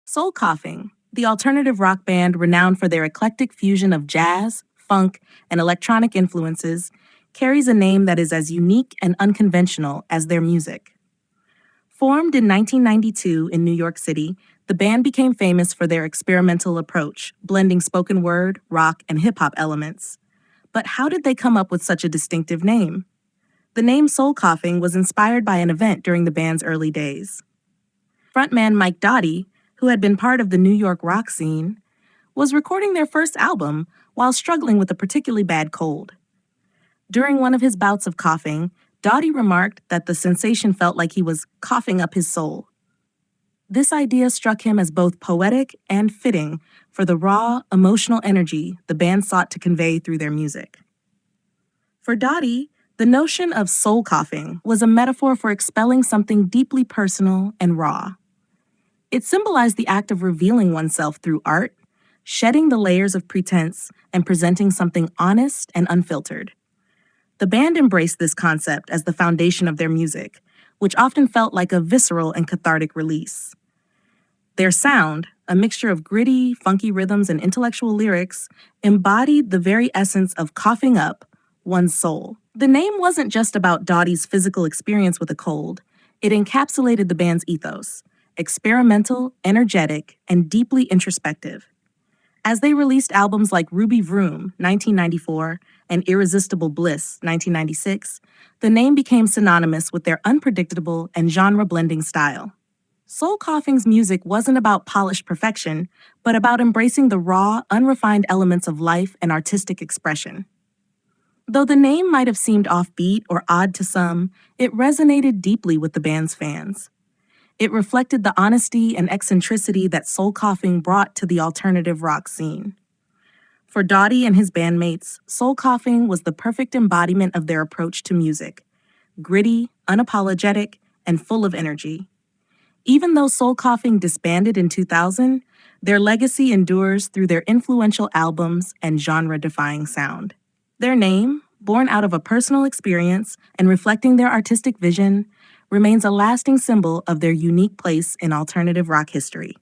Soul Coughing, the alternative rock band renowned for their eclectic fusion of jazz, funk, and electronic influences, carries a name that is as unique and unconventional as their music. Formed in 1992 in New York City, the band became famous for their experimental approach, blending spoken word, rock, and hip hop elements. But how did they come up with such a distinctive name? The name Soul Coughing was inspired by an event during the band's early days. Frontman Mike Doughty, who had been part of the New York rock scene, was recording their first album while struggling with a particularly bad cold. During one of his bouts of coughing, Doughty remarked that the sensation felt like he was coughing up his soul. This idea struck him as both poetic and fitting for the raw, emotional energy the band sought to convey through their music. For Doughty, the notion of soul coughing was a metaphor for expelling something deeply personal and raw. It symbolized the act of revealing oneself through art, shedding the layers of pretense, and presenting something honest and unfiltered. The band embraced this concept as the foundation of their music, which often felt like a visceral and cathartic release. Their sound, a mixture of gritty, funky rhythms and intellectual lyrics, embodied the very essence of coughing up one's soul. The name wasn't just about Doughty's physical experience with a cold. It encapsulated the band's ethos: experimental, energetic, and deeply introspective. As they released albums like Ruby Vroom, 1994, and Irresistible Bliss, 1996, the name became synonymous with their unpredictable and genre-blending style. Soul Coughing's music wasn't about polished perfection, but about embracing the raw, unrefined elements of life and artistic expression. Though the name might have seemed offbeat or odd to some, it resonated deeply with the band's fans. It reflected the honesty and eccentricity that Soul Coughing brought to the alternative rock scene. For Doughty and his bandmates, Soul Coughing was the perfect embodiment of their approach to music: gritty, unapologetic, and full of energy. Even though Soul Coughing disbanded in 2000, their legacy endures through their influential albums and genre-defying sound. Their name, born out of a personal experience and reflecting their artistic vision, remains a lasting symbol of their unique place in alternative rock history.